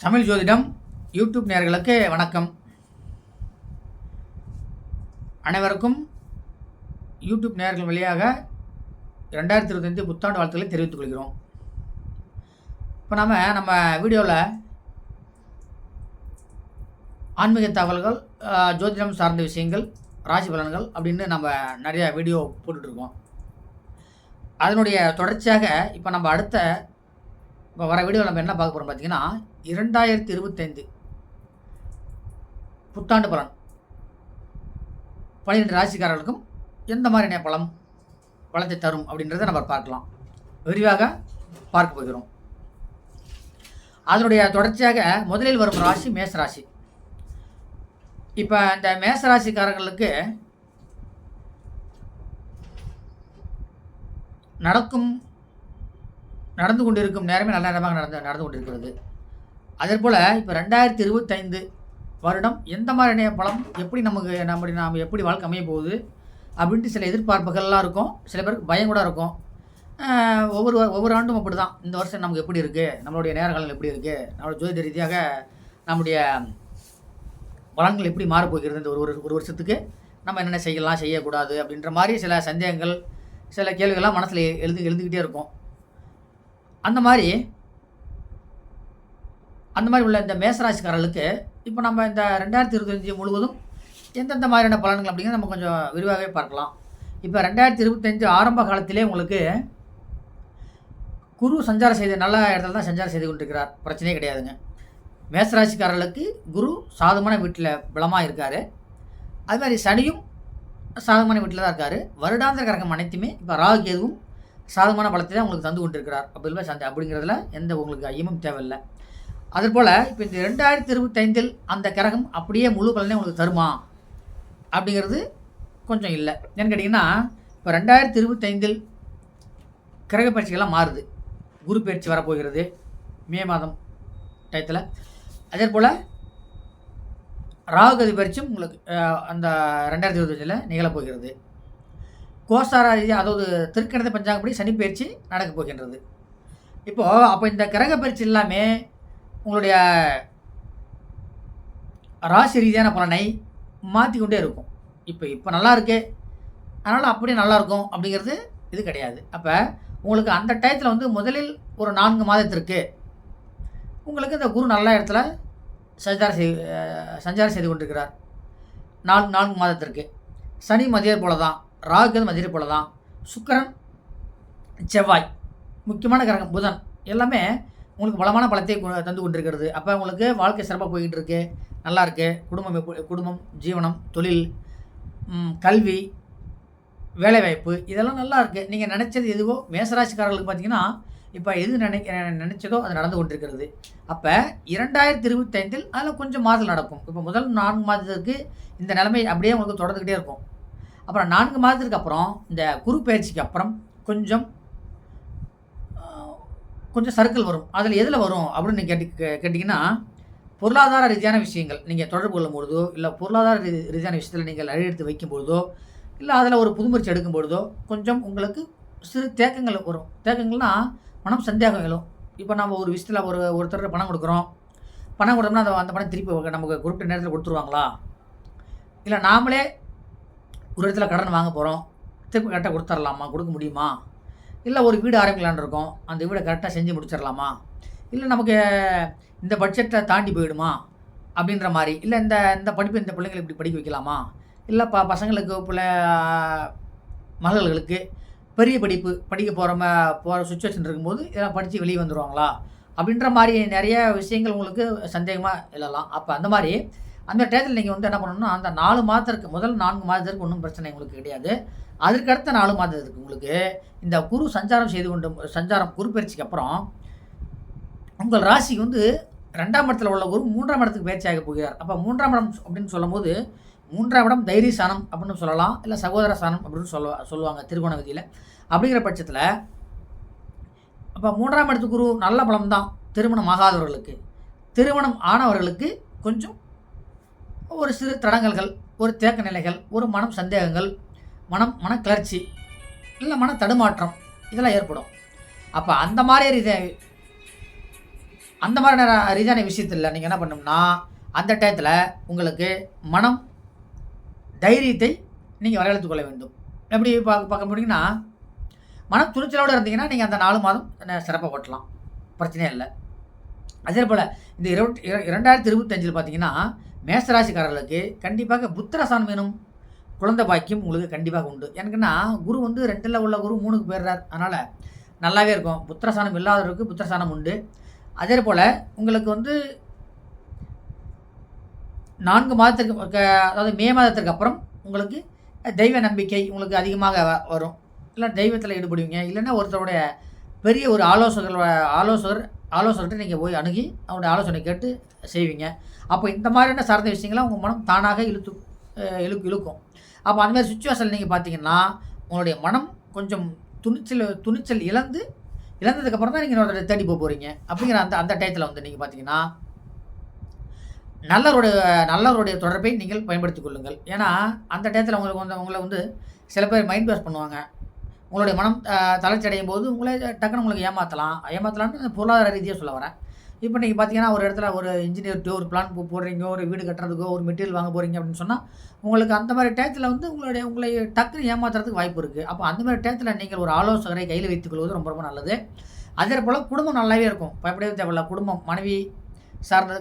தமிழ் ஜோதிடம் யூடியூப் நேயர்களுக்கு வணக்கம். அனைவருக்கும் யூடியூப் நேயர்கள் வழியாக 2025 புத்தாண்டு வாழ்த்துக்களை தெரிவித்துக் கொள்கிறோம். இப்போ நம்ம வீடியோவில் ஆன்மீக தகவல்கள், ஜோதிடம் சார்ந்த விஷயங்கள், ராசி பலன்கள் அப்படின்னு நம்ம நிறைய வீடியோ போட்டுட்ருக்கோம். அதனுடைய தொடர்ச்சியாக இப்போ நம்ம இப்போ வர வீடியோவில் நம்ம என்ன பார்க்க போகிறோம் பார்த்தீங்கன்னா, 2025 புத்தாண்டு பலன் 12 ராசிக்காரர்களுக்கும் எந்த மாதிரியான பலத்தை தரும் அப்படின்றத நம்ம பார்க்கலாம். விரிவாக பார்க்க போகிறோம். அதனுடைய தொடர்ச்சியாக முதலில் வரும் ராசி மேசராசி. இப்போ இந்த மேசராசிக்காரர்களுக்கு நடந்து கொண்டிருக்கும் நேரமே நல்ல நேரமாக நடந்து கொண்டிருக்கிறது. அதே போல் இப்போ 2025 வருடம் எந்த மாதிரியான பலம், எப்படி நாம் எப்படி வாழ்க்கை அமைய போகுது அப்படின்ட்டு சில எதிர்பார்ப்புகள்லாம் இருக்கும். சில பேருக்கு பயம் கூட இருக்கும். ஒவ்வொரு ஆண்டும் அப்படி தான். இந்த வருஷம் நமக்கு எப்படி இருக்குது, நம்மளுடைய நேரகாலங்கள் எப்படி இருக்குது, நம்மளோட ஜோதிட ரீதியாக நம்முடைய பலன்கள் எப்படி மாறப்போகிறது, இந்த ஒரு வருஷத்துக்கு நம்ம என்னென்ன செய்யலாம் செய்யக்கூடாது அப்படின்ற மாதிரி சில சந்தேகங்கள், சில கேள்விகள்லாம் மனசில் எழுந்துக்கிட்டே இருக்கும். அந்த மாதிரி உள்ள இந்த மேசராசிக்காரர்களுக்கு இப்போ நம்ம இந்த 2025 முழுவதும் எந்தெந்த மாதிரியான பலன்கள் அப்படிங்கிறத நம்ம கொஞ்சம் விரிவாகவே பார்க்கலாம். இப்போ 2025 ஆரம்ப காலத்திலே உங்களுக்கு குரு சஞ்சாரம் செய்த நல்ல இடத்துல தான் சஞ்சாரம் செய்து கொண்டிருக்கிறார். பிரச்சனையே கிடையாதுங்க. மேசராசிக்காரர்களுக்கு குரு சாதமான வீட்டில் பலமாக இருக்கார். அது மாதிரி சனியும் சாதமான வீட்டில் தான் இருக்கார். வருடாந்திர கிரகம் அனைத்துமே இப்போ ராகு கேதுவும் சாதமான பலத்தை தான் உங்களுக்கு தந்து கொண்டிருக்கிறார். அப்படிங்கிறதுல எந்த உங்களுக்கு ஐயமும் தேவையில்லை. அதுபோல் இப்போ இந்த 2025 அந்த கிரகம் அப்படியே முழு பலனே உங்களுக்கு தருமா அப்படிங்கிறது கொஞ்சம் இல்லை. ஏன்னு கேட்டிங்கன்னா, இப்போ 2025 கிரக பயிற்சிகள்லாம் மாறுது. குரு பயிற்சி வரப்போகிறது மே மாதம் டயத்தில். அதே போல் ராகுகதி பயிற்சியும் உங்களுக்கு அந்த 2025 நிகழப்போகிறது. கோசாரா ரீதியாக, அதாவது திருக்கணித பஞ்சாங்கப்படி சனி பயிற்சி நடக்கப் போகின்றது. அப்போ இந்த கிரக பயிற்சி எல்லாமே உங்களுடைய ராசி ரீதியான பலனை மாற்றிக்கொண்டே இருக்கும். இப்போ நல்லா இருக்கு, அதனால் அப்படியே நல்லாயிருக்கும் அப்படிங்கிறது இது கிடையாது. அப்போ உங்களுக்கு அந்த டயத்தில் முதலில் ஒரு 4 மாதத்திற்கு உங்களுக்கு இந்த குரு நல்ல இடத்துல சஞ்சாரம் செய்து கொண்டிருக்கிறார். 4 மாதத்திற்கு. சனி மதிய போல தான், ராகு மதிய போல தான், சுக்கிரன் செவ்வாய் முக்கியமான கிரகம் புதன் எல்லாமே உங்களுக்கு பலமான பலத்தை தந்து கொண்டிருக்கிறது. அப்போ உங்களுக்கு வாழ்க்கை சிறப்பாக போய்கிட்டு இருக்கு, நல்லா இருக்குது. குடும்பம், ஜீவனம், தொழில், கல்வி, வேலைவாய்ப்பு இதெல்லாம் நல்லா இருக்குது. நீங்கள் நினச்சது எதுவோ மேசராசிக்காரர்களுக்கு பார்த்தீங்கன்னா இப்போ எது நினச்சதோ அது நடந்து கொண்டிருக்கிறது. அப்போ 2025 அதில் கொஞ்சம் மாதம் நடக்கும். இப்போ முதல் 4 மாதத்திற்கு இந்த நிலைமை அப்படியே உங்களுக்கு தொடர்ந்துக்கிட்டே இருக்கும். அப்புறம் 4 மாதத்துக்கு அப்புறம் இந்த குரு பயிற்சிக்கு அப்புறம் கொஞ்சம் சர்க்கிள் வரும். அதில் எதில் வரும் அப்படின்னு கேட்டிங்கன்னா, பொருளாதார ரீதியான விஷயங்கள் நீங்கள் தொடர்பு கொள்ளும் பொழுதோ, இல்லை பொருளாதார ரீதியான விஷயத்தில் நீங்கள் அழைத்து வைக்கும் பொழுதோ, இல்லை அதில் ஒரு புதுமுயற்சி எடுக்கும் பொழுதோ கொஞ்சம் உங்களுக்கு சிறு தேக்கங்கள் வரும். தேக்கங்கள்னால் மனம் சந்தேகம் எழும். இப்போ நம்ம ஒரு விஷயத்தில் ஒருத்தர் பணம் கொடுக்குறோம். பணம் கொடுத்தோம்னா அந்த பணம் திருப்பி நமக்கு குறிப்பிட்ட நேரத்தில் கொடுத்துருவாங்களா, இல்லை நாமளே ஒரு இடத்துல கடன் வாங்க போகிறோம், திருப்பி கரெக்டாக கொடுக்க முடியுமா, இல்லை ஒரு வீடு ஆரம்பிக்கலான்னு இருக்கோம், அந்த வீடை கரெக்டாக செஞ்சு முடிச்சிடலாமா, இல்லை நமக்கு இந்த பட்ஜெட்டை தாண்டி போயிடுமா அப்படின்ற மாதிரி, இல்லை இந்த படிப்பு இந்த பிள்ளைங்களை இப்படி படிக்க வைக்கலாமா, இல்லை பசங்களுக்கு மகள்களுக்கு பெரிய படிப்பு படிக்க போகிற சுச்சுவேஷன் இருக்கும்போது இதெல்லாம் படித்து வெளியே வந்துடுவாங்களா அப்படின்ற மாதிரி நிறைய விஷயங்கள் உங்களுக்கு சந்தேகமாக எழலாம். அப்போ அந்த மாதிரி அந்த டயத்தில் நீங்கள் என்ன பண்ணணும்னா, அந்த 4 மாதத்திற்கு முதல் 4 மாதத்திற்கு ஒன்றும் பிரச்சனை உங்களுக்கு கிடையாது. அதற்கடுத்த 4 மாதத்துக்கு உங்களுக்கு இந்த குரு சஞ்சாரம் குரு பயிற்சிக்கு அப்புறம் உங்கள் ராசிக்கு 2ஆம் இடத்துல உள்ள குரு 3ஆம் இடத்துக்கு பயிற்சியாக போகிறார். அப்போ 3ஆம் இடம் அப்படின்னு சொல்லும் போது 3ஆம் இடம் தைரிய ஸ்தானம் அப்படின்னு சொல்லலாம், இல்லை சகோதர ஸ்தானம் அப்படின்னு சொல்லுவாங்க திருகோண விதியில். அப்படிங்கிற பட்சத்தில் அப்போ 3ஆம் இடத்துக்கு குரு நல்ல பலம் தான். திருமணம் ஆகாதவர்களுக்கு, திருமணம் ஆனவர்களுக்கு கொஞ்சம் ஒரு சிறு தடங்கல்கள், ஒரு தேக்க நிலைகள், ஒரு சந்தேகங்கள், மனக்கிளர்ச்சி, இல்லை மன தடுமாற்றம் இதெல்லாம் ஏற்படும். அப்போ அந்த மாதிரி அந்த மாதிரியான ரீதியான விஷயத்தில் நீங்கள் என்ன பண்ணணும்னா, அந்த டயத்தில் உங்களுக்கு மனம் தைரியத்தை நீங்கள் வரவழைத்துக் கொள்ள வேண்டும். எப்படி பார்க்க போனீங்கன்னா, மனம் துணிச்சலோடு இருந்தீங்கன்னா, நீங்கள் அந்த 4 மாதம் சிறப்பாக ஓட்டலாம். பிரச்சனையே இல்ல. அதேபோல இந்த 2025 பார்த்தீங்கன்னா, மேஷராசிக்காரர்களுக்கு கண்டிப்பாக புத்திரசானம் எனும் குழந்தை பாக்கியம் உங்களுக்கு கண்டிப்பாக உண்டு. எனக்குன்னா குரு வந்து 2ல் உள்ள குரு 3க்கு போயிடுறார். அதனால நல்லாவே இருக்கும். புத்திரசானம் இல்லாதவருக்கு புத்திரசானம் உண்டு. அதேபோல உங்களுக்கு வந்து 4 மாதத்திற்கு அதாவது மே மாதத்திற்கு அப்புறம் உங்களுக்கு தெய்வ நம்பிக்கை உங்களுக்கு அதிகமாக வரும். இல்ல தெய்வத்தில ஈடுபடுவீங்க. இல்லன்னா ஒருத்தருடைய பெரிய ஒரு ஆலோசகர்ட்ட நீங்க போய் அணுகி அவருடைய ஆலோசனை கேட்டு செய்வீங்க. அப்போ இந்த மாதிரியான சார்ந்த விஷயங்கள உங்க மனம் தானாக இழுக்கும். அப்போ அந்த மாதிரி சிச்சுவேஷன்ல நீங்க பார்த்தீங்கன்னா, உங்களுடைய மனம் கொஞ்சம் துணிச்சல் இழந்ததுக்கு அப்புறம் தான் நீங்க இன்னொருத்தர தேடி போறீங்க. அப்படிங்கிற அந்த டயத்துல வந்து நீங்க பார்த்தீங்கன்னா, நல்லவருடைய தொடர்பை நீங்கள் பயன்படுத்திக் கொள்ளுங்கள். ஏன்னா, அந்த டயத்துல உங்கள வந்து சில பேர் மைண்ட் வாஷ் பண்ணுவாங்க. உங்களுடைய மனம் தளர்ச்சி அடையும்போது டக்குனு உங்களுக்கு ஏமாத்தலாம்னு பொருளாதார ரீதியா சொல்ல வரேன். இப்போ நீங்க பார்த்தீங்கன்னா, ஒரு இடத்துல ஒரு இன்ஜினியர்ட்டயோ ஒரு பிளான் போடுறீங்க, ஒரு வீடு கட்டுறதுக்கோ, ஒரு மெட்டீரியல் வாங்க போறீங்க அப்படின்னு சொன்னா, உங்களுக்கு அந்த மாரி டயத்துல வந்து உங்களை டக்குனு ஏமாத்துறதுக்கு வாய்ப்பு இருக்கு. அப்போ அந்த மாரி டயத்துல நீங்கள் ஒரு ஆலோசகரை கையில வைத்துக் கொள்வது ரொம்ப ரொம்ப நல்லது. அதேபோல குடும்பம் நல்லாவே இருக்கும். பயப்படவே தேவையில்ல. குடும்பம் மனைவி சார்ந்தது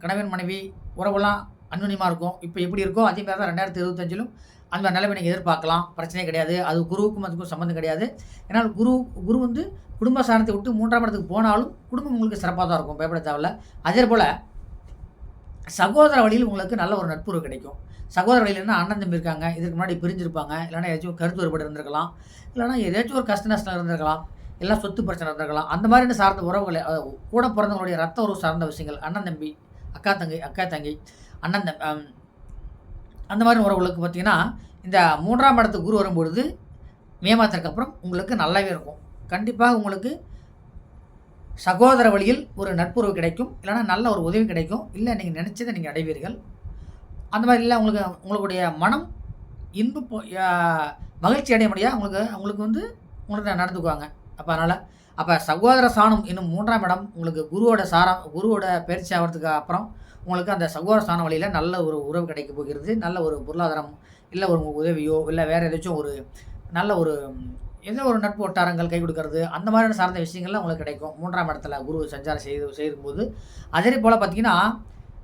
கணவன் மனைவி உறவெல்லாம் அந்யோன்யமா இருக்கும். இப்போ எப்படி இருக்கோ அதே மாரி தான் 2025லும் அந்த நிலைமை நீங்க எதிர்பார்க்கலாம். பிரச்சனையே கிடையாது. அது குருவுக்கும் அதுக்கும் சம்மந்தம் கிடையாது. ஏன்னா குரு வந்து குடும்ப ஸ்தானத்தை விட்டு 3ஆம் இடத்துக்கு போனாலும் குடும்பம் உங்களுக்கு சிறப்பா தான் இருக்கும். பயப்பட தேவையில்ல. அதேபோல சகோதர வழியில் உங்களுக்கு நல்ல ஒரு நட்புறவு கிடைக்கும். சகோதர வழியிலன்னா அண்ணன் தம்பி இருக்காங்க. இதுக்கு முன்னாடி பிரிஞ்சிருப்பாங்க. இல்லன்னா ஏதாச்சும் கருத்து வேறுபாடு இருந்திருக்கலாம். இல்லன்னா ஏதாச்சும் ஒரு கஷ்ட நஷ்டம் இருந்திருக்கலாம். இல்ல சொத்து பிரச்சனை இருந்திருக்கலாம். அந்த மாதிரியான சார்ந்த உறவுகள கூட பிறந்தவங்களுடைய ரத்த உறவு சார்ந்த விஷயங்கள், அண்ணன் தம்பி, அக்கா தங்கை, அண்ணன் அந்த மாதிரி உறவுகளுக்கு பார்த்தீங்கன்னா, இந்த 3ஆம் இடத்துக்கு குரு வரும்பொழுது மே மாதத்திற்கு அப்புறம் உங்களுக்கு நல்லாவே இருக்கும். கண்டிப்பாக உங்களுக்கு சகோதர வழியில் ஒரு நட்புறவு கிடைக்கும். இல்லன்னா நல்ல ஒரு உதவி கிடைக்கும். இல்ல நீங்க நினைச்சத நீங்க அடைவீர்கள். அந்த மாதிரி இல்ல உங்களுடைய மனம் மகிழ்ச்சி அடைய முடியா உங்களுக்கு வந்து உங்கள்ட்ட நடந்துக்குவாங்க. அப்ப சகோதர ஸ்தானம் என்னும் 3ஆம் இடம் உங்களுக்கு குருவோட பயிற்சி ஆவறதுக்கு அப்புறம் உங்களுக்கு அந்த சகோதர ஸ்தானம் வழியில நல்ல ஒரு உறவு கிடைக்கப் போகிறது. நல்ல ஒரு பொருளாதாரம், இல்ல ஒரு உதவியோ, இல்ல வேற ஏதாச்சும் ஒரு நல்ல ஒரு ஏதோ ஒரு நட்பு வட்டாரங்கள் கை கொடுக்கறது, அந்த மாதிரியான சார்ந்த விஷயங்கள்லாம் உங்களுக்கு கிடைக்கும். 3ஆம் இடத்துல குரு சஞ்சாரம் செய்யும்போது. அதேபோல பார்த்தீங்கன்னா,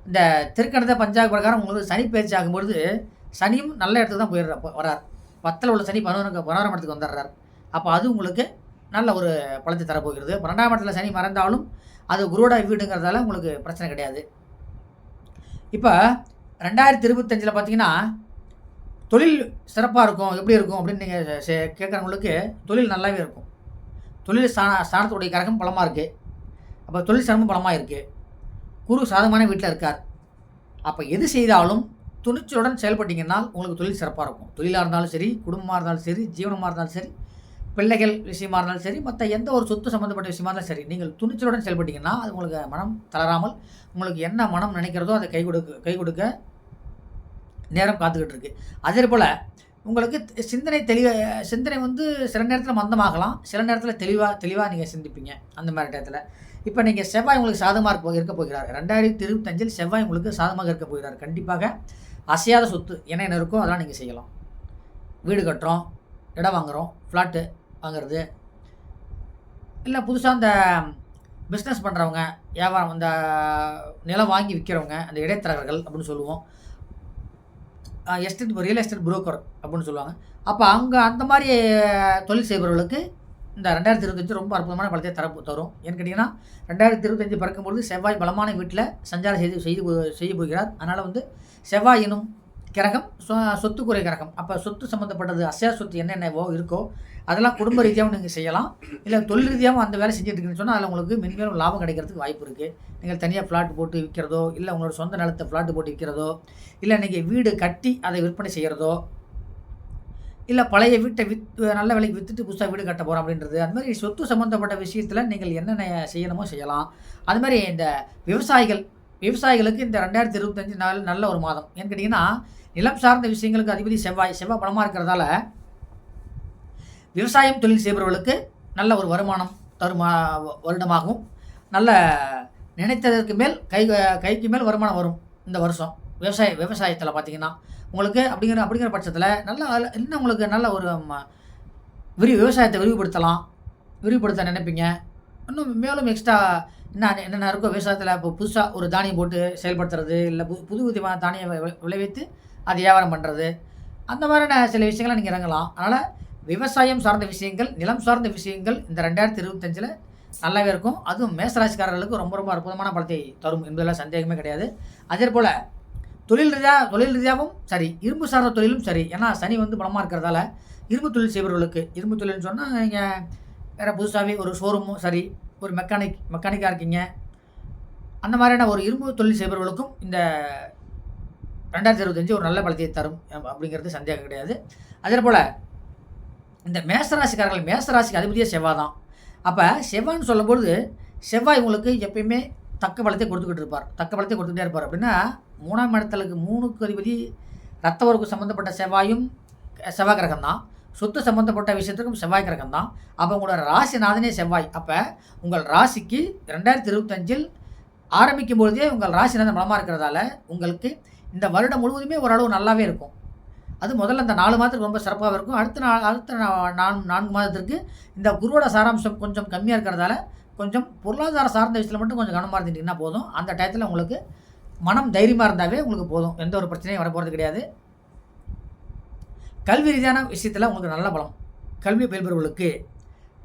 இந்த திருக்கணித பஞ்சாங்க பிரகாரம் உங்களுக்கு சனி பயிற்சி ஆகும்பொழுது, சனியும் நல்ல இடத்துக்கு தான் வரார். 10ல உள்ள சனி 11ஆம் இடத்துக்கு வந்துடுறார். அப்ப அது உங்களுக்கு நல்ல ஒரு பலத்தை தரப்போகிறது. 12ஆம் இடத்துல சனி மறைந்தாலும் அது குருவோட வீடுங்கிறதால உங்களுக்கு பிரச்சனை கிடையாது. இப்ப 2025ல பார்த்தீங்கன்னா, தொழில் சிறப்பா இருக்கும். எப்படி இருக்கும் அப்படின்னு நீங்க கேட்கறவங்களுக்கு தொழில் நல்லாவே இருக்கும். தொழில் ஸ்தானத்துடைய கிரகம் பலமா இருக்கு. அப்ப தொழில் ஸ்தானமும் பலமா இருக்கு. குரு சாதகமான வீட்ல இருக்கார். அப்ப எது செய்தாலும் துணிச்சலுடன் செயல்பட்டீங்கன்னா உங்களுக்கு தொழில் சிறப்பா இருக்கும். தொழிலா இருந்தாலும் சரி, குடும்பமா இருந்தாலும் சரி, ஜீவனமா இருந்தாலும் சரி, பிள்ளைகள் விஷயமா இருந்தாலும் சரி, மத்த எந்த ஒரு சொத்து சம்மந்தப்பட்ட விஷயமா இருந்தாலும் சரி, நீங்கள் துணிச்சலுடன் செயல்பட்டீங்கன்னா, அது உங்களுக்கு மனம் தளராமல் உங்களுக்கு என்ன மனம் நினைக்கிறதோ அதை கை கொடுக்க நேரம் காத்துக்கிட்டு இருக்கு. அதேபோல உங்களுக்கு சிந்தனை வந்து சில நேரத்துல மந்தமாகலாம். சில நேரத்துல தெளிவா நீங்க சிந்திப்பீங்க. அந்த மாரி டயத்துல. இப்ப நீங்க செவ்வாய் உங்களுக்கு சாதகமா இருக்க போகிறார். 2025ல் செவ்வாய் உங்களுக்கு சாதகமாக இருக்க போகிறார். கண்டிப்பாக அசையாத சொத்து என்ன இருக்கோ அதெல்லாம் நீங்க செய்யலாம். வீடு கட்டுறோம், இடம் வாங்குறோம், ஃப்ளாட்டு வாங்குறது, இல்ல புதுசா இந்த பிசினஸ் பண்றவங்க, வியாபாரம் இந்த நிலம் வாங்கி விக்கிறவங்க, அந்த இடைத்தரகர்கள் அப்படின்னு சொல்லுவோம். ரியல் எஸ்டேட் புரோக்கர் அப்படின்னு சொல்லுவாங்க. அப்ப அந்த மாரி தொழில் செய்பவர்களுக்கு இந்த 2025 ரொம்ப அற்புதமான பலத்தை தரும். ஏன்னு கேட்டீங்கன்னா, 2025 பிறக்கும்பொழுது செவ்வாய் பலமான வீட்ல சஞ்சாரம் செய்ய போகிறார். அதனால வந்து செவ்வாய் எனும் கிரகம் சொத்துக்குறை கிரகம். அப்ப சொத்து சம்மந்தப்பட்டது அசையா சொத்து என்னென்னவோ இருக்கோ அதெல்லாம் குடும்ப ரீதியாவும் நீங்க செய்யலாம். இல்ல தொழில் ரீதியாவும் அந்த வேலை செஞ்சுட்டு இருக்கீங்கன்னு சொன்னா, அதுல உங்களுக்கு மென்மேலும் லாபம் கிடைக்கிறதுக்கு வாய்ப்பு இருக்கு. நீங்கள் தனியா ஃப்ளாட் போட்டு விக்கிறதோ, இல்ல உங்களோட சொந்த நிலத்த ஃப்ளாட் போட்டு விக்கிறதோ, இல்ல நீங்க வீடு கட்டி அதை விற்பனை செய்யறதோ, இல்ல பழைய வீட்டை நல்ல விலைக்கு வித்துட்டு புதுசா வீடு கட்ட போறோம் அப்படின்றது, அந்த மாதிரி சொத்து சம்மந்தப்பட்ட விஷயத்துல நீங்கள் என்னென்ன செய்யணுமோ செய்யலாம். அது மாதிரி இந்த விவசாயிகளுக்கு இந்த 2025 நல்ல ஒரு மாதம். ஏன்னு கேட்டீங்கன்னா, நிலம் சார்ந்த விஷயங்களுக்கு அதிபதி செவ்வாய் பலமா இருக்கிறதால, விவசாயம் தொழில் செய்பவர்களுக்கு நல்ல ஒரு வருமானம் தரும் வருடமாகவும், நல்ல நினைத்ததற்கு மேல் கைக்கு மேல் வருமானம் வரும் இந்த வருஷம். விவசாயத்தில பார்த்தீங்கன்னா, உங்களுக்கு அப்படிங்கிற பட்சத்தில நல்லா இன்னும் உங்களுக்கு நல்ல ஒரு விவசாயத்தை விரிவுபடுத்தலாம். விரிவுபடுத்த நினைப்பீங்க. இன்னும் மேலும் எக்ஸ்ட்ரா என்னென்ன இருக்கோ விவசாயத்தில இப்போ புதுசா ஒரு தானியம் போட்டு செயல்படுத்துறது, இல்ல புது விதமான தானியம் விளைவித்து அது வியாபாரம் பண்றது. அந்த மாதிரியான சில விஷயங்கள நீங்க இறங்கலாம். அதனால விவசாயம் சார்ந்த விஷயங்கள், நிலம் சார்ந்த விஷயங்கள் இந்த 2025ல நல்லாவே இருக்கும். அதுவும் மேசராசிக்காரர்களுக்கு ரொம்ப ரொம்ப அற்புதமான பலத்தை தரும் என்பதில சந்தேகமே கிடையாது. அதேபோல தொழில் ரீதியாவும் சரி, இரும்பு சார்ந்த தொழிலும் சரி. ஏன்னா சனி வந்து பலமா இருக்கிறதால, இரும்பு தொழில் செய்பவர்களுக்கு இரும்பு தொழில்னு சொன்னா நீங்க வேற புதுசாவே ஒரு ஷோரூமும் சரி, ஒரு மெக்கானிக்கா இருக்கீங்க. அந்த மாதிரியான ஒரு இரும்பு தொழில் செய்பவர்களுக்கும் இந்த 2025 ஒரு நல்ல பலத்தை தரும் அப்படிங்கிறது சந்தேகம் கிடையாது. அதேபோல இந்த மேசராசிக்கு அதிபதியே செவ்வாய் தான். அப்ப செவ்வாய்ன்னு சொல்லும்பொழுது, செவ்வாய் உங்களுக்கு எப்பயுமே தக்க பலத்தை கொடுத்துக்கிட்டு இருப்பார். தக்க பலத்தை கொடுத்துக்கிட்டே இருப்பார். அப்படின்னா 3ஆம் இடத்துலக்கு 3க்கு அதிபதி ரத்த உறவுக்கு சம்மந்தப்பட்ட செவ்வாய் கிரகம் தான். சொத்து சம்மந்தப்பட்ட விஷயத்துக்கும் செவ்வாய் கிரகம் தான். அப்போ உங்களோட ராசிநாதனே செவ்வாய். அப்போ உங்கள் ராசிக்கு 2025ல் ஆரம்பிக்கும் பொழுதே உங்கள் ராசிநாதன் பலமாக இருக்கிறதால உங்களுக்கு இந்த வருடம் முழுவதுமே ஓரளவு நல்லாவே இருக்கும். அது முதல்ல இந்த 4 மாதத்துக்கு ரொம்ப சிறப்பாக இருக்கும். அடுத்த 4 மாதத்திற்கு இந்த குருவோட சாராம்சம் கொஞ்சம் கம்மியாக இருக்கிறதால கொஞ்சம் பொருளாதார சார்ந்த விஷயத்தில் மட்டும் கொஞ்சம் கவனமாக இருந்துட்டிங்கன்னா போதும். அந்த டயத்தில் உங்களுக்கு மனம் தைரியமாக இருந்தாவே உங்களுக்கு போதும். எந்த ஒரு பிரச்சனையும் வரப்போகிறது கிடையாது. கல்வி ரீதியான விஷயத்தில் உங்களுக்கு நல்ல பலம். கல்வி பயில்பவர்களுக்கு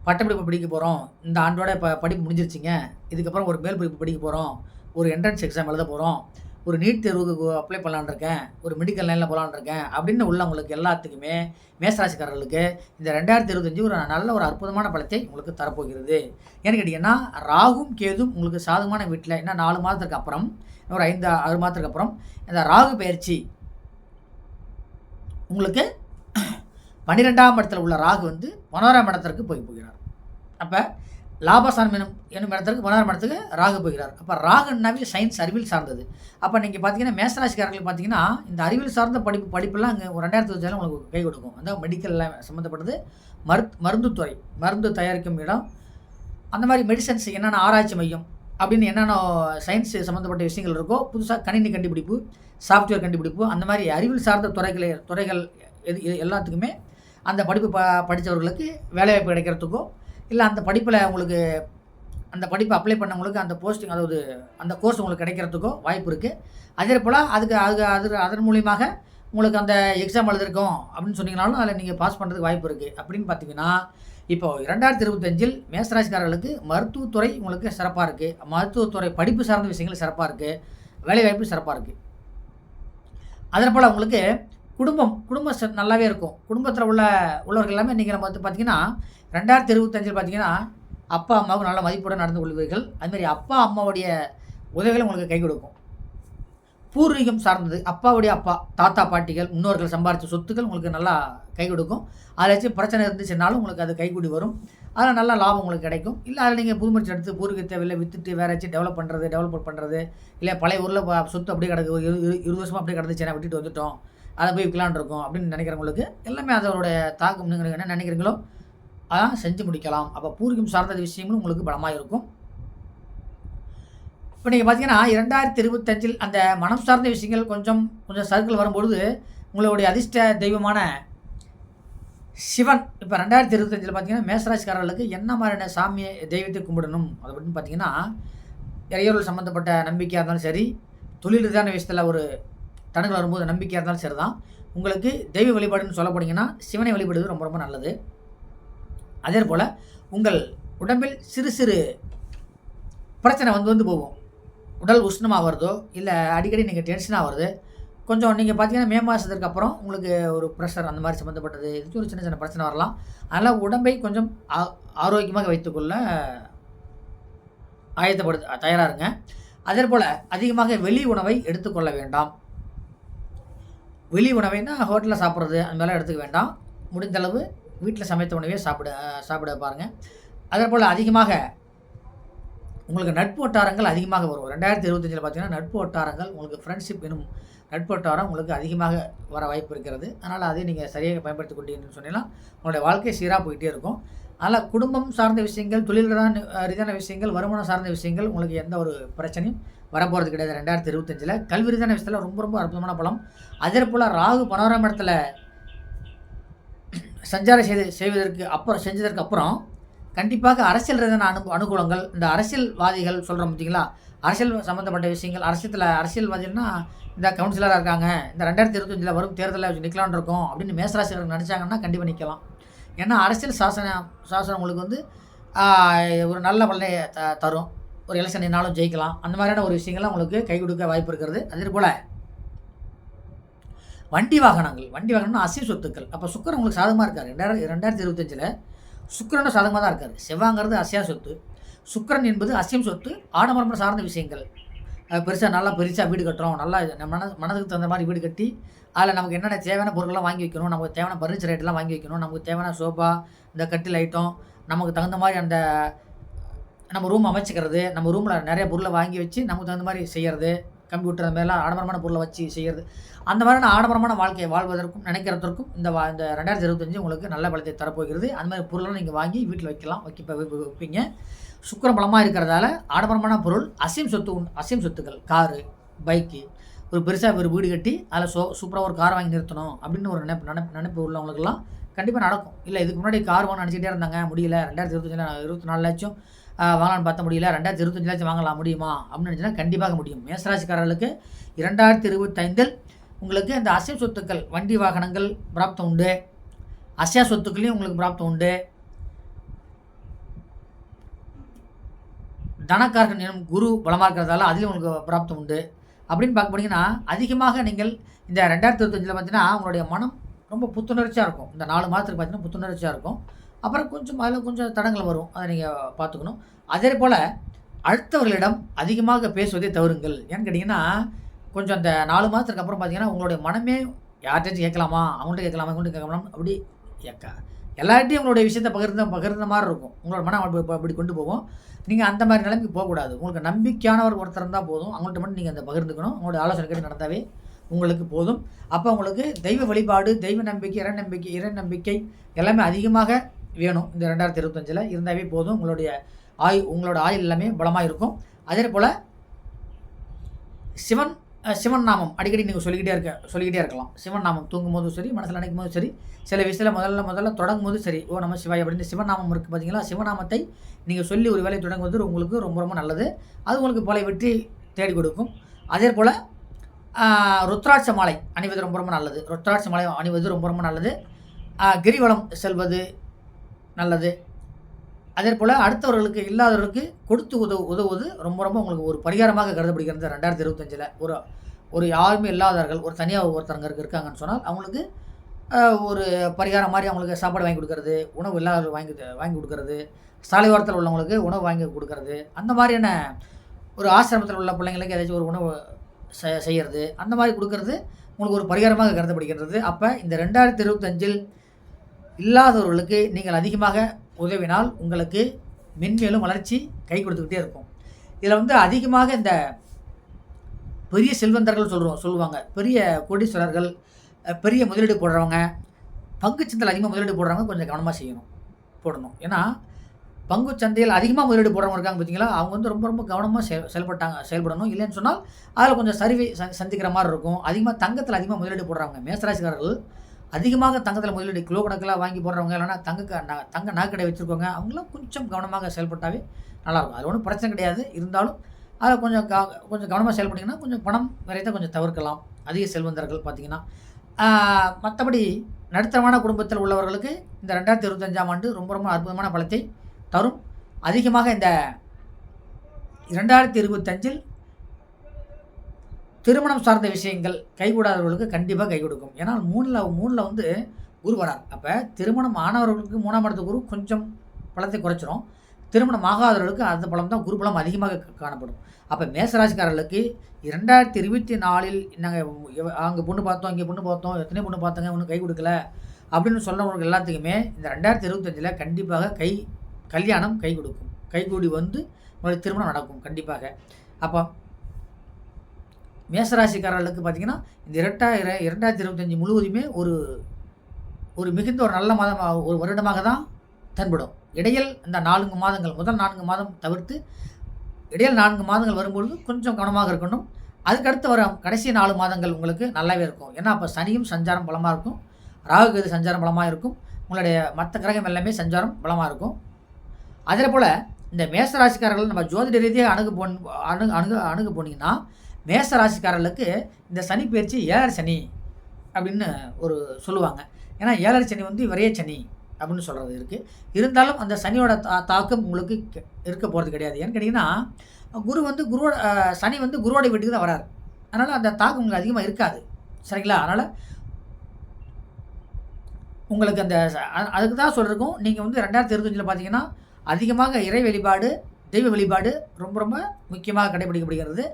பட்டப்படிப்பு படிக்க போகிறோம், இந்த ஆண்டோட படிப்பு முடிஞ்சிருச்சுங்க, இதுக்கப்புறம் ஒரு மேல் படிப்பு படிக்க போகிறோம், ஒரு என்ட்ரன்ஸ் எக்ஸாம் எழுத போகிறோம், ஒரு நீட் தேர்வுக்கு அப்ளை பண்ணலான்னு இருக்கேன், ஒரு மெடிக்கல் லைனில் போகலான்னு இருக்கேன் அப்படின்னு உள்ளவங்களுக்கு எல்லாத்துக்குமே மேசராசிக்காரர்களுக்கு இந்த 2025 ஒரு நல்ல ஒரு அற்புதமான பலத்தை உங்களுக்கு தரப்போகிறது. ஏன்னு கேட்டிங்கன்னா ராகும் கேதும் உங்களுக்கு சாதகமான வீட்டில் இன்னும் 4 மாதத்துக்கு அப்புறம், ஒரு 5-6 மாதத்துக்கு அப்புறம் இந்த ராகு பயிற்சி உங்களுக்கு 12ஆம் இடத்துல உள்ள ராகு வந்து 11ஆம் இடத்திற்கு போகிறார். அப்போ லாபஸ்தானம் என்னும் இடத்திற்கு 11ஆம் இடத்துக்கு ராகு போகிறார். அப்போ ராகுன்னாவே சயின்ஸ் அறிவியல் சார்ந்தது. அப்போ நீங்கள் பார்த்தீங்கன்னா மேசராசிக்காரர்கள் பார்த்தீங்கன்னா இந்த அறிவியல் சார்ந்த படிப்பெல்லாம் அங்கே ஒரு 2025 உங்களுக்கு கை கொடுக்கும். அந்த மெடிக்கலில் சம்மந்தப்பட்டது, மருந்துத்துறை, மருந்து தயாரிக்கும் இடம், அந்த மாதிரி மெடிசன்ஸ் என்னென்ன ஆராய்ச்சி மையம் அப்படின்னு என்னென்ன சயின்ஸ் சம்மந்தப்பட்ட விஷயங்கள் இருக்கோ, புதுசாக கணினி கண்டுபிடிப்பு, சாஃப்ட்வேர் கண்டுபிடிப்பு, அந்த மாதிரி அறிவியல் சார்ந்த துறைகள் எல்லாத்துக்குமே அந்த படிப்பு படித்தவர்களுக்கு வேலைவாய்ப்பு கிடைக்கிறதுக்கோ, இல்லை அந்த படிப்பில் உங்களுக்கு அந்த படிப்பை அப்ளை பண்ணவங்களுக்கு அந்த போஸ்டிங், அதாவது அந்த கோர்ஸ் உங்களுக்கு கிடைக்கிறதுக்கோ வாய்ப்பு இருக்குது. அதே போல் அதன் மூலியமாக உங்களுக்கு அந்த எக்ஸாம் எழுதிருக்கோம் அப்படின்னு சொன்னீங்கனாலும் அதில் நீங்கள் பாஸ் பண்ணுறதுக்கு வாய்ப்பு இருக்குது. அப்படின்னு பார்த்தீங்கன்னா இப்போ 2025ல் மேசராசிக்காரர்களுக்கு மருத்துவத்துறை உங்களுக்கு சிறப்பாக இருக்குது. மருத்துவத்துறை படிப்பு சார்ந்த விஷயங்கள் சிறப்பாக இருக்குது. வேலைவாய்ப்பு சிறப்பாக இருக்குது. அதே போல் உங்களுக்கு குடும்பம் நல்லாவே இருக்கும். குடும்பத்தில் உள்ளவர்கள் எல்லாமே நீங்கள் நம்ம வந்து பார்த்தீங்கன்னா 2025 பார்த்தீங்கன்னா அப்பா அம்மாவுக்கு நல்ல மதிப்புடன் நடந்து கொள்வீர்கள். அதுமாதிரி அப்பா அம்மாவுடைய உதவிகளும் உங்களுக்கு கை கொடுக்கும். பூர்வீகம் சார்ந்தது, அப்பாவுடைய அப்பா, தாத்தா பாட்டிகள், முன்னோர்கள் சம்பாரித்த சொத்துக்கள் உங்களுக்கு நல்லா கை கொடுக்கும். அதில் வச்சு பிரச்சனை இருந்துச்சுனாலும் உங்களுக்கு அது கைக்கூடி வரும். அதில் நல்ல லாபம் உங்களுக்கு கிடைக்கும். இல்லை அதில் நீங்கள் புதுமுயற்சி எடுத்து பூர்வீகத்தை வெளில விற்றுட்டு வேற வச்சு டெவலப் பண்ணுறது, இல்லை பழைய ஊரில் சொத்து அப்படியே கிடக்கு, 20 வருஷமாக அப்படியே கிடந்துச்சு, விட்டுட்டு வந்துட்டோம், அதை போய் விற்கலான் இருக்கோம் அப்படின்னு நினைக்கிறவங்களுக்கு எல்லாமே அதோட தாக்கம் நீங்கள் என்ன நினைக்கிறீங்களோ அதான் செஞ்சு முடிக்கலாம். அப்போ பூர்வீகம் சார்ந்த விஷயங்களும் உங்களுக்கு பலமாக இருக்கும். இப்போ நீங்கள் பார்த்தீங்கன்னா 2025ல் அந்த மனம் சார்ந்த விஷயங்கள் கொஞ்சம் சர்க்கிள் வரும்பொழுது உங்களுடைய அதிர்ஷ்ட தெய்வமான சிவன் இப்போ 2025ல் பார்த்தீங்கன்னா மேசராசிக்காரர்களுக்கு என்ன மாதிரியான சாமியை தெய்வத்தை கும்பிடணும் அதை அப்படின்னு பார்த்தீங்கன்னா இறையொருள் சம்மந்தப்பட்ட நம்பிக்கையாக இருந்தாலும் சரி, தொழில் ரீதியான விஷயத்தில் ஒரு தடங்கள் வரும்போது நம்பிக்கையாக இருந்தாலும் சரி தான். உங்களுக்கு தெய்வ வழிபாடுன்னு சொல்ல போனீங்கன்னா சிவனை வழிபடுவது ரொம்ப ரொம்ப நல்லது. அதே போல் உங்கள் உடம்பில் சிறு சிறு பிரச்சனை வந்து போகும். உடல் உஷ்ணமாக வருதோ, இல்லை அடிக்கடி நீங்கள் டென்ஷனாக வருது, கொஞ்சம் நீங்கள் பார்த்தீங்கன்னா மே மாதத்துக்கு அப்புறம் உங்களுக்கு ஒரு ப்ரெஷர் அந்த மாதிரி சம்மந்தப்பட்டது இது ஒரு சின்ன பிரச்சனை வரலாம். அதனால் உடம்பை கொஞ்சம் ஆரோக்கியமாக வைத்துக்கொள்ள தயாராக இருங்க. அதே போல் அதிகமாக வெளி உணவை எடுத்துக்கொள்ள வேண்டாம். வெளி உணவைன்னா ஹோட்டலில் சாப்பிட்றது அந்த மாதிரிலாம் எடுத்துக்க வேண்டாம். முடிந்த அளவு வீட்டில் சமைத்த உணவே சாப்பிட பாருங்கள். அதே போல் அதிகமாக உங்களுக்கு நட்பு வட்டாரங்கள் அதிகமாக வரும். 2025ல் பார்த்தீங்கன்னா நட்பு வட்டாரங்கள் உங்களுக்கு ஃப்ரெண்ட்ஷிப் எனும் நட்பு வட்டாரம் உங்களுக்கு அதிகமாக வர வாய்ப்பு இருக்கிறது. அதனால் அதை நீங்கள் சரியாக பயன்படுத்தி கொண்டீங்கன்னு சொன்னீங்கன்னா உங்களுடைய வாழ்க்கை சீராக போயிட்டே இருக்கும். அதனால் குடும்பம் சார்ந்த விஷயங்கள், தொழில் ரீதியான விஷயங்கள், வருமானம் சார்ந்த விஷயங்கள் உங்களுக்கு எந்த ஒரு பிரச்சனையும் வரப்போகிறது கிடையாது 2025. கல்வி ரீதியான விஷயத்தில் ரொம்ப ரொம்ப அற்புதமான பலம். அதே போல் ராகு 11ஆம் இடத்துல சஞ்சாரம் செஞ்சதற்கு அப்புறம் கண்டிப்பாக அரசியல் ரீதியான அனுகூலங்கள், இந்த அரசியல்வாதிகள் சொல்கிறோம் பார்த்தீங்களா, அரசியல் சம்மந்தப்பட்ட விஷயங்கள், அரசியல்வாதிகள்னா இந்த கவுன்சிலராக இருக்காங்க, இந்த 2025 வரும் தேர்தலில் நிற்கலான்னு இருக்கோம் அப்படின்னு மேசராசிரியர்கள் நினச்சாங்கன்னா கண்டிப்பாக நிற்கலாம். ஏன்னா அரசியல் சாசனம் உங்களுக்கு வந்து ஒரு நல்ல பலனை தரும். ஒரு எலெக்ஷன் நின்னாலும் ஜெயிக்கலாம். அந்த மாதிரியான ஒரு விஷயங்கள்லாம் உங்களுக்கு கை கொடுக்க வாய்ப்பு இருக்கிறது. அதே போல் வண்டி வாகனம்னா அசைய சொத்துக்கள். அப்போ சுக்கிரன் உங்களுக்கு சாதகமாக இருக்கார். 2025 சுக்கிரனும் சாதகமாக தான் இருக்கார். செவ்வாங்கிறது அசையா சொத்து, சுக்கிரன் என்பது அசையும் சொத்து, ஆடம்பரம் சார்ந்த விஷயங்கள். நல்லா பெருசாக வீடு கட்டுறோம், நல்லா மனதுக்கு தகுந்த மாதிரி வீடு கட்டி அதில் நமக்கு என்னென்ன தேவையான பொருட்கள்லாம் வாங்கி வைக்கணும், நமக்கு தேவையான ஃபர்னிச்சர் ஐட்டம்லாம் வாங்கி வைக்கணும், நமக்கு தேவையான சோஃபா, இந்த கட்டில் ஐட்டம், நமக்கு தகுந்த மாதிரி அந்த நம்ம ரூம் அமைச்சிக்கிறது, நம்ம ரூமில் நிறைய பொருளை வாங்கி வச்சு நமக்கு தகுந்த மாதிரி செய்கிறது, கம்ப்யூட்டர் அந்த மாதிரிலாம் ஆடம்பரமான பொருளை வச்சு செய்கிறது, அந்த மாதிரியான ஆடம்பரமான வாழ்க்கையை வாழ்வதற்கும் நினைக்கிறதற்கும் இந்த 2025 உங்களுக்கு நல்ல பலத்தை தரப்போகிறது. அந்த மாதிரி பொருளெல்லாம் நீங்கள் வாங்கி வீட்டில் வைப்பீங்க. சுக்கிரன் பலமாக இருக்கிறதால ஆடம்பரமான பொருள், அசையும் சொத்துக்கள், காரு, பைக்கு, ஒரு பெருசாக ஒரு வீடு கட்டி அதில் சூப்பராக ஒரு கார் வாங்கி நிறுத்தணும் அப்படின்னு ஒரு நினைப்பு உள்ளவங்களுக்கெல்லாம் கண்டிப்பாக நடக்கும். இல்லை இதுக்கு முன்னாடி கார் வாங்க நினச்சிக்கிட்டே இருந்தாங்க, முடியல, 2025 24 வாங்கலான்னு பார்த்த முடியல, 2025 வாங்கலாம் முடியுமா அப்படின்னு நினச்சினா கண்டிப்பாக முடியும். மேசராசிக்காரர்களுக்கு 2025 உங்களுக்கு இந்த அசைய சொத்துக்கள், வண்டி வாகனங்கள் பிராப்தம் உண்டு. அசையா சொத்துக்களையும் உங்களுக்கு பிராப்தம் உண்டு. தனக்காரகன் எனும் குரு பலமாக இருக்கிறதால அதுலேயும் உங்களுக்கு பிராப்தம் உண்டு. அப்படின்னு பார்க்க போனீங்கன்னா அதிகமாக நீங்கள் இந்த 2025 பார்த்தீங்கன்னா உங்களுடைய மனம் ரொம்ப புத்துணர்ச்சியாக இருக்கும். இந்த 4 மாதத்துக்கு பார்த்தீங்கன்னா புத்துணர்ச்சியாக இருக்கும். அப்புறம் அதில் கொஞ்சம் தடங்கள் வரும், அதை நீங்கள் பார்த்துக்கணும். அதே போல் அடுத்தவர்களிடம் அதிகமாக பேசுவதை தவறுங்கள். ஏன்னு கேட்டிங்கன்னா கொஞ்சம் அந்த 4 மாதத்துக்கு அப்புறம் பார்த்தீங்கன்னா உங்களுடைய மனமே யார்கிட்டையும் கேட்கலாமா, அவங்கள்ட்ட கேட்கலாமா, இவங்கள்ட்ட கேட்கலாம், அப்படி எல்லார்ட்டையும் உங்களுடைய விஷயத்தை பகிர்ந்த மாதிரி இருக்கும். உங்களோட மனம் அப்படி கொண்டு போகும். நீங்கள் அந்த மாதிரி நிலைமைக்கு போகக்கூடாது. உங்களுக்கு நம்பிக்கையானவர் ஒருத்தர் இருந்தால் போதும், அவங்கள்ட்ட மட்டும் நீங்கள் அந்த பகிர்ந்துக்கணும். உங்களுடைய ஆலோசனை கேட்டு நடந்தாவே உங்களுக்கு போதும். அப்போ உங்களுக்கு தெய்வ வழிபாடு, தெய்வ நம்பிக்கை, இறை நம்பிக்கை எல்லாமே அதிகமாக வேணும். இந்த 2025 இருந்தாவே போதும். உங்களோட ஆயுள் எல்லாமே பலமாக இருக்கும். அதே போல் சிவன் நாமம் அடிக்கடி நீங்கள் சொல்லிக்கிட்டே இருக்கலாம். சிவன் நாமம் தூங்கும் போதும் சரி, மனசில் நினைக்கும் போதும் சரி, சில விஷயத்தில் முதல்ல தொடங்கும் போது சரி, ஓ நம சிவாய் அப்படின்னு சிவநாமம் இருக்குது பார்த்தீங்களா, சிவநாமத்தை நீங்கள் சொல்லி ஒரு வேலையை தொடங்குவது உங்களுக்கு ரொம்ப ரொம்ப நல்லது. அது உங்களுக்கு பல வெற்றி தேடி கொடுக்கும். அதே போல் ருத்ராட்ச மாலை அணிவது ரொம்ப ரொம்ப நல்லது. ருத்ராட்ச மாலை அணிவது ரொம்ப ரொம்ப நல்லது. கிரிவலம் செல்வது நல்லது. அதே போல் அடுத்தவர்களுக்கு இல்லாதவர்களுக்கு கொடுத்து உதவுவது ரொம்ப ரொம்ப உங்களுக்கு ஒரு பரிகாரமாக கருதப்படுகிறது. 2025 ஒரு யாருமே இல்லாதவர்கள், ஒரு தனியாக ஒருத்தவங்க இருக்காங்கன்னு சொன்னால் அவங்களுக்கு ஒரு பரிகாரம் மாதிரி அவங்களுக்கு சாப்பாடு வாங்கி கொடுக்கறது, உணவு இல்லாதவர்கள் வாங்கி கொடுக்கறது, சாலை ஓரத்தில் உள்ளவங்களுக்கு உணவு வாங்கி கொடுக்கறது, அந்த மாதிரியான ஒரு ஆசிரமத்தில் உள்ள பிள்ளைங்களுக்கு ஏதாச்சும் ஒரு உணவு செய்கிறது, அந்த மாதிரி கொடுக்கறது உங்களுக்கு ஒரு பரிகாரமாக கருதப்படுகின்றது. அப்போ இந்த 2025 இல்லாதவர்களுக்கு நீங்கள் அதிகமாக உதவினால் உங்களுக்கு மென்மேலும் வளர்ச்சி கை கொடுத்துக்கிட்டே இருக்கும். இதில் அதிகமாக இந்த பெரிய செல்வந்தர்கள் சொல்லுவாங்க, பெரிய கோடீஸ்வரர்கள், பெரிய முதலீடு போடுறவங்க, பங்குச்சந்தையில் அதிகமாக முதலீடு போடுறவங்க கொஞ்சம் கவனமாக போடணும். ஏன்னா பங்குச்சந்தையில் அதிகமாக முதலீடு போடுறவங்க இருக்காங்க பார்த்தீங்களா, அவங்க ரொம்ப ரொம்ப கவனமாக செயல்படணும். இல்லைன்னு சொன்னால் அதில் கொஞ்சம் சரிவை சந்திக்கிற மாதிரி இருக்கும். அதிகமாக தங்கத்தில் அதிகமாக முதலீடு போடுறவங்க மேசராசிக்காரர்கள், அதிகமாக தங்கத்தில் முதலீடு கிலோ கணக்கில் வாங்கி போடுறவங்க, இல்லைன்னா தங்க நகைக்கடை வச்சுருக்கவங்க, அவங்களாம் கொஞ்சம் கவனமாக செயல்பட்டாவே நல்லாயிருக்கும். அது ஒன்றும் பிரச்சனை கிடையாது. இருந்தாலும் அதை கொஞ்சம் கவனமாக செயல்பட்டிங்கன்னா கொஞ்சம் பணம் விரைத்த கொஞ்சம் தவிர்க்கலாம். அதிக செல்வந்தர்கள் பார்த்திங்கன்னா. மற்றபடி நடுத்தரமான குடும்பத்தில் உள்ளவர்களுக்கு இந்த 2025 ரொம்ப ரொம்ப அற்புதமான பலத்தை தரும். அதிகமாக இந்த 2025 திருமணம் சார்ந்த விஷயங்கள் கைகூடாதவர்களுக்கு கண்டிப்பாக கை கொடுக்கும். ஏன்னா மூணில் குரு வரார். அப்போ திருமணம் ஆனவர்களுக்கு 3ஆம் இடத்து குரு கொஞ்சம் பலத்தை குறைச்சிரும். திருமணம் ஆகாதவர்களுக்கு அந்த பலம் தான் குரு பலம் அதிகமாக காணப்படும். அப்போ மேசராசிக்காரர்களுக்கு 2024 நாங்கள் அங்கே பொண்ணு பார்த்தோம், இங்கே பொண்ணு பார்த்தோம், எத்தனை பொண்ணு பார்த்தோங்க, ஒன்றும் கை கொடுக்கல அப்படின்னு சொன்னவங்களுக்கு எல்லாத்துக்குமே இந்த 2025 கண்டிப்பாக கல்யாணம் கை கொடுக்கும். கைகூடி உங்களுடைய திருமணம் நடக்கும் கண்டிப்பாக. அப்போ மேசராசிக்காரர்களுக்கு பார்த்திங்கன்னா இந்த 2025 முழுவதுமே ஒரு மிகுந்த ஒரு நல்ல மாதம், ஒரு வருடமாக தான் தென்படும். இடையில் இந்த 4 மாதங்கள், முதல் 4 மாதம் தவிர்த்து இடையில் 4 மாதங்கள் வரும்பொழுது கொஞ்சம் கவனமாக இருக்கணும். அதுக்கடுத்து வர கடைசி 4 மாதங்கள் உங்களுக்கு நல்லாவே இருக்கும். ஏன்னா அப்போ சனியும் சஞ்சாரம் பலமாக இருக்கும், ராகு கேது சஞ்சாரம் பலமாக இருக்கும், உங்களுடைய மற்ற கிரகம் எல்லாமே சஞ்சாரம் பலமாக இருக்கும். அதே போல் இந்த மேச ராசிக்காரர்கள் நம்ம ஜோதிட ரீதியாக அணுகு போனீங்கன்னா, மேச ராசிக்காரர்களுக்கு இந்த சனி பயிற்சி 7 சனி அப்படின்னு ஒரு சொல்லுவாங்க. ஏன்னா 7 சனி வந்து விரைய சனி அப்படின்னு சொல்கிறது இருக்குது. இருந்தாலும் அந்த சனியோட தாக்கம் உங்களுக்கு இருக்க போகிறது கிடையாது. ஏன்னு கேட்டிங்கன்னா, சனி வந்து குருவோட வீட்டுக்கு தான் வராரு. அதனால் அந்த தாக்கம் உங்களுக்கு அதிகமாக இருக்காது. சரிங்களா? அதனால் உங்களுக்கு அந்த அதுக்கு தான் சொல்லியிருக்கோம். நீங்கள் வந்து 2025 பார்த்தீங்கன்னா, அதிகமாக இறை வழிபாடு, தெய்வ வழிபாடு ரொம்ப ரொம்ப முக்கியமாக கடைபிடிக்கப்படுகிறது.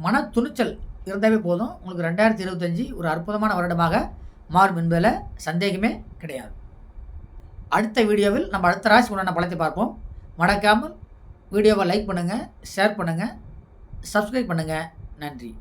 மன துணிச்சல் இருந்தாவே போதும். உங்களுக்கு 2025 ஒரு அற்புதமான வருடமாக மாறும் என்பதில் சந்தேகமே கிடையாது. அடுத்த வீடியோவில் நம்ம அடுத்த ராசி உண்டான பலத்தை பார்ப்போம். மறக்காமல் வீடியோவை லைக் பண்ணுங்கள், ஷேர் பண்ணுங்கள், சப்ஸ்கிரைப் பண்ணுங்கள். நன்றி.